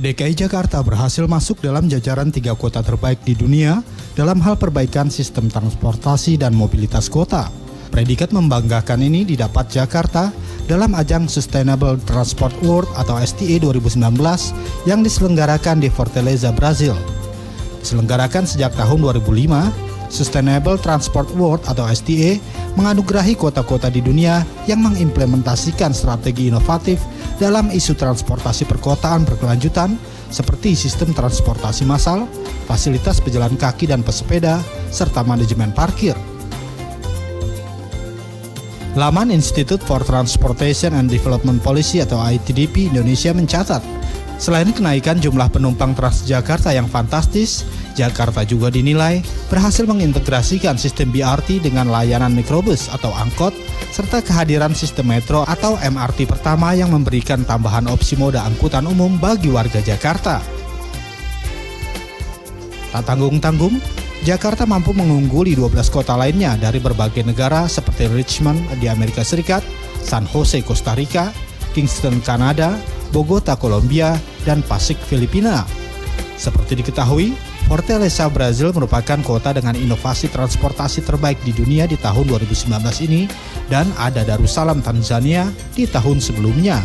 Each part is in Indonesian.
DKI Jakarta berhasil masuk dalam jajaran 3 kota terbaik di dunia dalam hal perbaikan sistem transportasi dan mobilitas kota. Predikat membanggakan ini didapat Jakarta dalam ajang Sustainable Transport Award atau STA 2019 yang diselenggarakan di Fortaleza, Brazil. Diselenggarakan sejak tahun 2005, Sustainable Transport Award atau STA menganugerahi kota-kota di dunia yang mengimplementasikan strategi inovatif dalam isu transportasi perkotaan berkelanjutan seperti sistem transportasi massal, fasilitas pejalan kaki dan pesepeda, serta manajemen parkir. Laman Institute for Transportation and Development Policy atau ITDP Indonesia mencatat, selain kenaikan jumlah penumpang Transjakarta yang fantastis, Jakarta juga dinilai berhasil mengintegrasikan sistem BRT dengan layanan mikrobus atau angkot, serta kehadiran sistem metro atau MRT pertama yang memberikan tambahan opsi moda angkutan umum bagi warga Jakarta. Tak tanggung-tanggung, Jakarta mampu mengungguli 12 kota lainnya dari berbagai negara seperti Richmond di Amerika Serikat, San Jose, Costa Rica, Kingston, Kanada, Bogota, Kolombia, dan Pasig, Filipina. Seperti diketahui, Fortaleza, Brazil merupakan kota dengan inovasi transportasi terbaik di dunia di tahun 2019 ini dan ada Darussalam, Tanzania di tahun sebelumnya.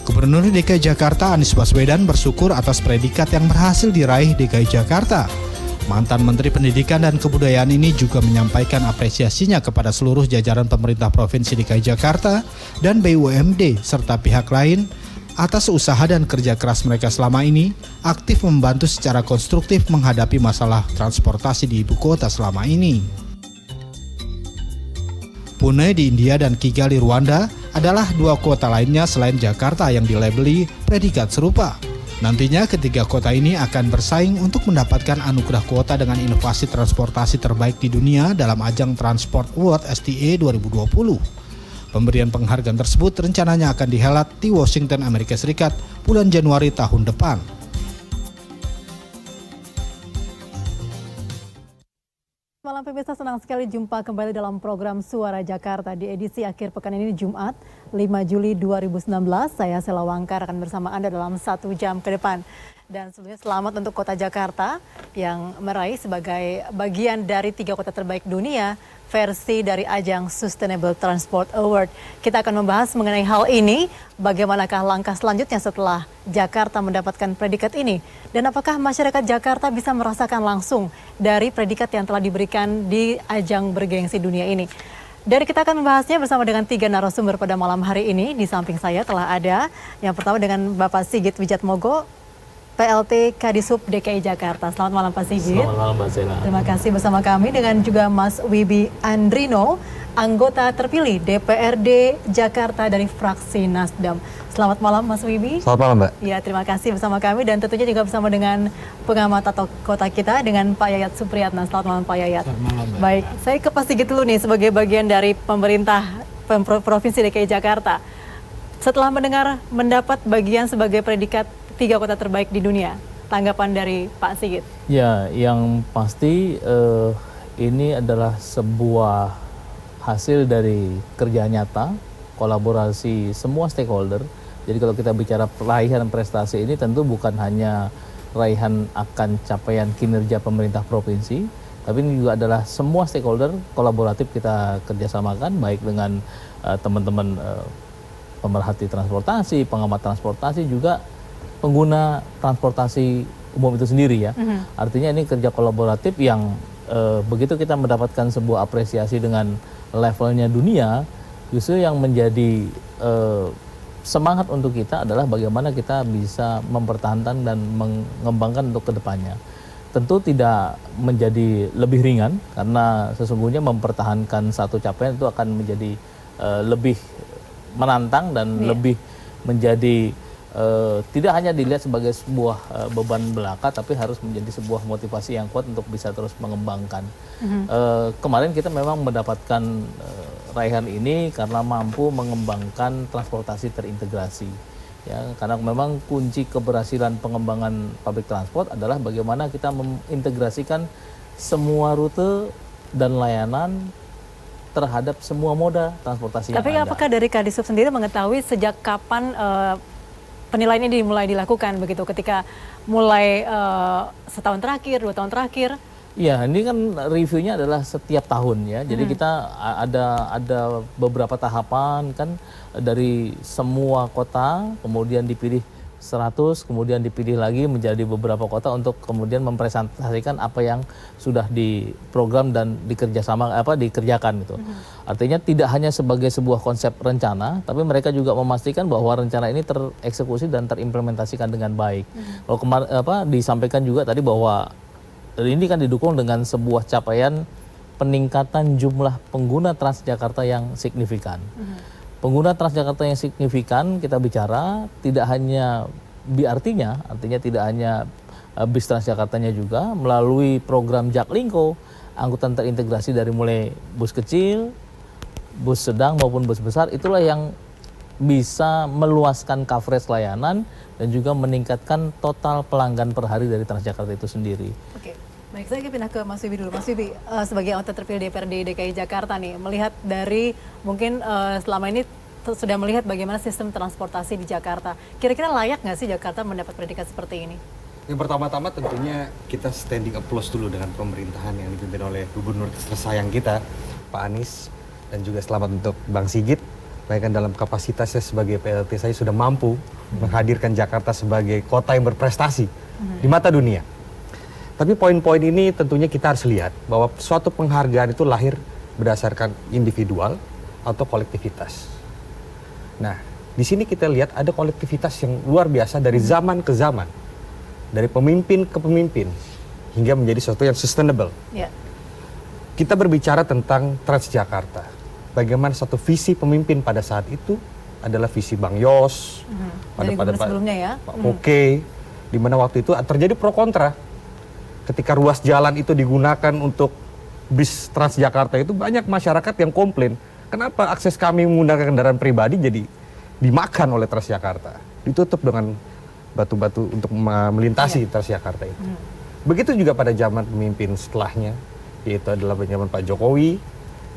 Gubernur DKI Jakarta Anies Baswedan bersyukur atas predikat yang berhasil diraih DKI Jakarta. Mantan Menteri Pendidikan dan Kebudayaan ini juga menyampaikan apresiasinya kepada seluruh jajaran pemerintah Provinsi DKI Jakarta dan BUMD serta pihak lain atas usaha dan kerja keras mereka selama ini, aktif membantu secara konstruktif menghadapi masalah transportasi di ibu kota selama ini. Pune di India dan Kigali, Rwanda adalah 2 kota lainnya selain Jakarta yang dilabeli predikat serupa. Nantinya ketiga kota ini akan bersaing untuk mendapatkan anugerah kota dengan inovasi transportasi terbaik di dunia dalam ajang Transport Award STA 2020. Pemberian penghargaan tersebut rencananya akan dihelat di Washington, Amerika Serikat bulan Januari tahun depan. Malam pemirsa, senang sekali jumpa kembali dalam program Suara Jakarta di edisi akhir pekan ini Jumat 5 Juli 2019. Saya Sela Wangkar akan bersama Anda dalam 1 jam ke depan. Dan sebelumnya selamat untuk Kota Jakarta yang meraih sebagai bagian dari 3 kota terbaik dunia versi dari ajang Sustainable Transport Award. Kita akan membahas mengenai hal ini, bagaimanakah langkah selanjutnya setelah Jakarta mendapatkan predikat ini. Dan apakah masyarakat Jakarta bisa merasakan langsung dari predikat yang telah diberikan di ajang bergengsi dunia ini. Dan kita akan membahasnya bersama dengan 3 narasumber pada malam hari ini. Di samping saya telah ada yang pertama dengan Bapak Sigit Wijatmoko, PLT Kadishub DKI Jakarta. Selamat malam Pak Sigit. Selamat malam Mbak Sela. Terima kasih bersama kami dengan juga Mas Wibi Andrino, anggota terpilih DPRD Jakarta dari fraksi Nasdem. Selamat malam Mas Wibi. Selamat malam Mbak. Ya, terima kasih bersama kami dan tentunya juga bersama dengan pengamat atau kota kita dengan Pak Yayat Supriyatna. Selamat malam Pak Yayat. Selamat malam Mbak. Baik, saya ke Pak Sigit dulu nih sebagai bagian dari pemerintah Provinsi DKI Jakarta. Setelah mendapat bagian sebagai predikat 3 kota terbaik di dunia, tanggapan dari Pak Sigit? Ya, yang pasti ini adalah sebuah hasil dari kerja nyata, kolaborasi semua stakeholder. Jadi kalau kita bicara raihan prestasi ini tentu bukan hanya raihan akan capaian kinerja pemerintah provinsi, tapi ini juga adalah semua stakeholder kolaboratif kita kerjasamakan, baik dengan teman-teman pemerhati transportasi, pengamat transportasi, juga pengguna transportasi umum itu sendiri ya. Artinya ini kerja kolaboratif yang begitu kita mendapatkan sebuah apresiasi dengan levelnya dunia, justru yang menjadi semangat untuk kita adalah bagaimana kita bisa mempertahankan dan mengembangkan untuk kedepannya. Tentu tidak menjadi lebih ringan karena sesungguhnya mempertahankan satu capaian itu akan menjadi lebih menantang dan lebih menjadi tidak hanya dilihat sebagai sebuah beban belaka, tapi harus menjadi sebuah motivasi yang kuat untuk bisa terus mengembangkan. Kemarin kita memang mendapatkan raihan ini karena mampu mengembangkan transportasi terintegrasi. Ya, karena memang kunci keberhasilan pengembangan public transport adalah bagaimana kita mengintegrasikan semua rute dan layanan terhadap semua moda transportasi Tapi yang ada. apakah dari Kadisub sendiri mengetahui sejak kapan penilaian ini mulai dilakukan begitu? Ketika mulai setahun terakhir, 2 tahun terakhir? Iya, ini kan reviewnya adalah setiap tahun ya. Jadi kita ada beberapa tahapan kan dari semua kota, kemudian dipilih 100, kemudian dipilih lagi menjadi beberapa kota untuk kemudian mempresentasikan apa yang sudah diprogram dan dikerjakan gitu. Artinya tidak hanya sebagai sebuah konsep rencana, tapi mereka juga memastikan bahwa rencana ini tereksekusi dan terimplementasikan dengan baik. Kalau disampaikan juga tadi bahwa ini kan didukung dengan sebuah capaian peningkatan jumlah pengguna Transjakarta yang signifikan. Pengguna Transjakarta yang signifikan kita bicara tidak hanya BRT-nya, artinya tidak hanya bis Transjakartanya juga melalui program Jaklingko, angkutan terintegrasi dari mulai bus kecil, bus sedang maupun bus besar, itulah yang bisa meluaskan coverage layanan dan juga meningkatkan total pelanggan per hari dari Transjakarta itu sendiri. Oke, baik, saya pindah ke Mas Wibi dulu. Mas Wibi, sebagai anggota terpilih DPRD DKI Jakarta nih, melihat dari mungkin selama ini sudah melihat bagaimana sistem transportasi di Jakarta. Kira-kira layak nggak sih Jakarta mendapat predikat seperti ini? Yang pertama-tama tentunya kita standing applause dulu dengan pemerintahan yang dipimpin oleh Gubernur tersayang kita, Pak Anies, dan juga selamat untuk Bang Sigit. Bahkan dalam kapasitasnya sebagai PLT saya sudah mampu menghadirkan Jakarta sebagai kota yang berprestasi di mata dunia. Tapi poin-poin ini tentunya kita harus lihat bahwa suatu penghargaan itu lahir berdasarkan individual atau kolektivitas. Nah, di sini kita lihat ada kolektivitas yang luar biasa dari zaman ke zaman, dari pemimpin ke pemimpin, hingga menjadi sesuatu yang sustainable. Ya. Kita berbicara tentang Transjakarta. Bagaimana satu visi pemimpin pada saat itu adalah visi Bang Yos, Dari gubernur sebelumnya ya. Pak Poke, di mana waktu itu terjadi pro kontra. Ketika ruas jalan itu digunakan untuk bis Transjakarta itu banyak masyarakat yang komplain. Kenapa akses kami menggunakan kendaraan pribadi jadi dimakan oleh Transjakarta? Ditutup dengan batu-batu untuk melintasi Transjakarta itu. Begitu juga pada zaman pemimpin setelahnya, yaitu adalah zaman Pak Jokowi,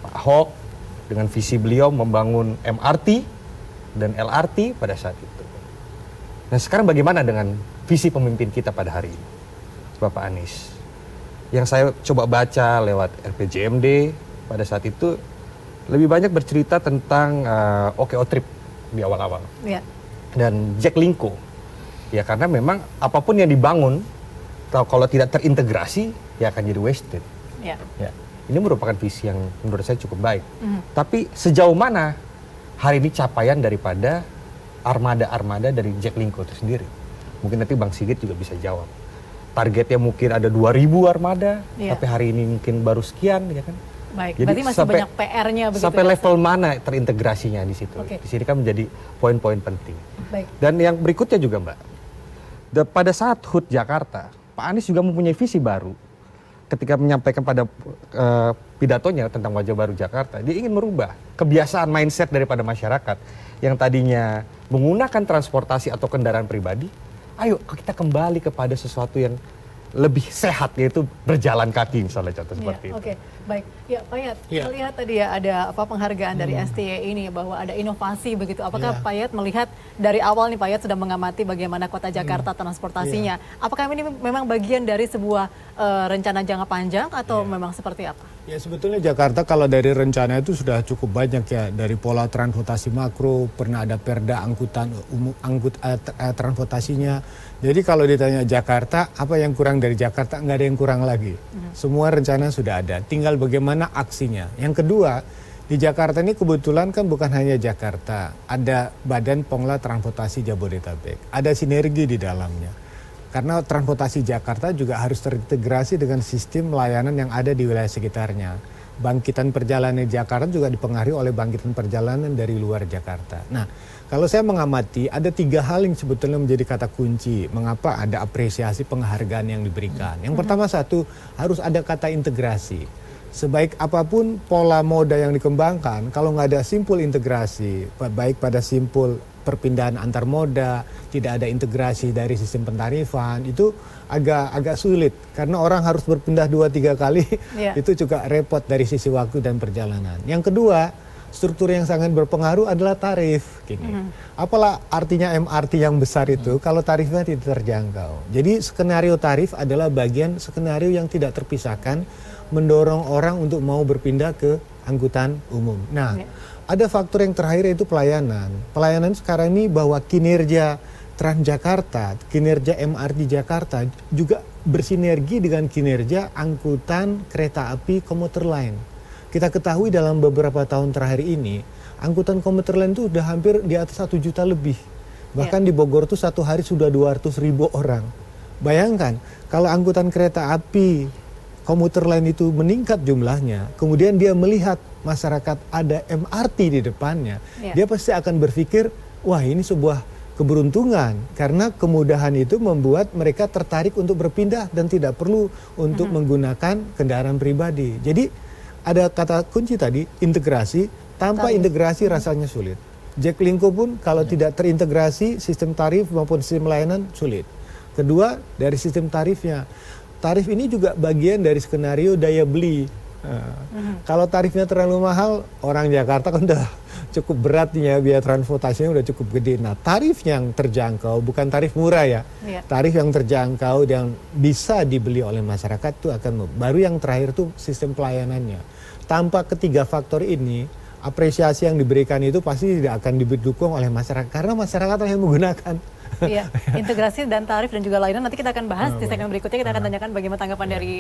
Pak Ahok, dengan visi beliau membangun MRT dan LRT pada saat itu. Nah sekarang bagaimana dengan visi pemimpin kita pada hari ini, Bapak Anies? Yang saya coba baca lewat RPJMD pada saat itu lebih banyak bercerita tentang OKO Trip di awal-awal. Ya. Dan Jaklingko. Ya karena memang apapun yang dibangun kalau tidak terintegrasi ya akan jadi wasted. Ya. Ya. Ini merupakan visi yang menurut saya cukup baik. Tapi sejauh mana hari ini capaian daripada armada-armada dari Jaklingko itu sendiri? Mungkin nanti Bang Sigit juga bisa jawab. Targetnya mungkin ada 2.000 armada, tapi hari ini mungkin baru sekian, ya kan? Baik, Jadi berarti masih banyak PR-nya begitu. Sampai ya, level mana terintegrasinya di situ? Oke. Di sini kan menjadi poin-poin penting. Baik. Dan yang berikutnya juga Mbak, pada saat HUT Jakarta, Pak Anies juga mempunyai visi baru. Ketika menyampaikan pada pidatonya tentang wajah baru Jakarta, dia ingin merubah kebiasaan mindset daripada masyarakat yang tadinya menggunakan transportasi atau kendaraan pribadi. Ayo kita kembali kepada sesuatu yang lebih sehat, yaitu berjalan kaki misalnya contoh seperti itu. Oke, baik. Ya Pak Yat, kita lihat tadi ya ada penghargaan dari STY ini bahwa ada inovasi begitu. Apakah Pak Yat melihat dari awal nih Pak Yat sudah mengamati bagaimana kota Jakarta transportasinya. Apakah ini memang bagian dari sebuah rencana jangka panjang atau memang seperti apa? Ya sebetulnya Jakarta kalau dari rencana itu sudah cukup banyak ya, dari pola transportasi makro, pernah ada perda angkutan umum, transportasinya. Jadi kalau ditanya Jakarta, apa yang kurang dari Jakarta? Nggak ada yang kurang lagi. Semua rencana sudah ada, tinggal bagaimana aksinya. Yang kedua, di Jakarta ini kebetulan kan bukan hanya Jakarta, ada Badan Pengelola Transportasi Jabodetabek, ada sinergi di dalamnya. Karena transportasi Jakarta juga harus terintegrasi dengan sistem layanan yang ada di wilayah sekitarnya. Bangkitan perjalanan Jakarta juga dipengaruhi oleh bangkitan perjalanan dari luar Jakarta. Nah, kalau saya mengamati ada 3 hal yang sebetulnya menjadi kata kunci mengapa ada apresiasi penghargaan yang diberikan. Yang pertama harus ada kata integrasi. Sebaik apapun pola moda yang dikembangkan, kalau nggak ada simpul integrasi, baik pada simpul perpindahan antar moda, tidak ada integrasi dari sistem pentarifan, itu agak sulit karena orang harus berpindah 2-3 kali, itu juga repot dari sisi waktu dan perjalanan. Yang kedua, struktur yang sangat berpengaruh adalah tarif. Apalah artinya MRT yang besar itu kalau tarifnya tidak terjangkau. Jadi skenario tarif adalah bagian skenario yang tidak terpisahkan mendorong orang untuk mau berpindah ke angkutan umum. Nah, ada faktor yang terakhir yaitu pelayanan. Pelayanan sekarang ini bahwa kinerja Transjakarta, kinerja MRT Jakarta juga bersinergi dengan kinerja angkutan kereta api komuter lain. Kita ketahui dalam beberapa tahun terakhir ini, angkutan komuter lain itu sudah hampir di atas 1 juta lebih. Bahkan di Bogor itu satu hari sudah 200.000 orang. Bayangkan, kalau angkutan kereta api komuter lain itu meningkat jumlahnya, kemudian dia melihat masyarakat ada MRT di depannya, dia pasti akan berpikir, wah ini sebuah keberuntungan, karena kemudahan itu membuat mereka tertarik untuk berpindah dan tidak perlu untuk menggunakan kendaraan pribadi. Jadi ada kata kunci tadi, integrasi. Tanpa integrasi rasanya sulit. Jaklingko pun kalau tidak terintegrasi sistem tarif maupun sistem layanan sulit. Kedua, dari sistem tarifnya. Tarif ini juga bagian dari skenario daya beli. Kalau tarifnya terlalu mahal, orang Jakarta kan udah cukup berat ya, biaya transportasinya udah cukup gede. Nah, tarif yang terjangkau, bukan tarif murah ya, tarif yang terjangkau yang bisa dibeli oleh masyarakat itu akan. Baru yang terakhir tuh sistem pelayanannya. Tanpa ketiga faktor ini, apresiasi yang diberikan itu pasti tidak akan didukung oleh masyarakat karena masyarakat yang menggunakan. Iya, integrasi dan tarif dan juga layanan nanti kita akan bahas di segmen berikutnya. Kita akan tanyakan bagaimana tanggapan dari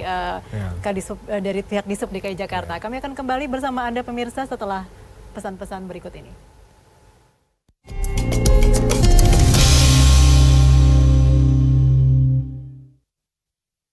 dari pihak Disub DKI Jakarta. Kami akan kembali bersama Anda pemirsa setelah pesan-pesan berikut ini.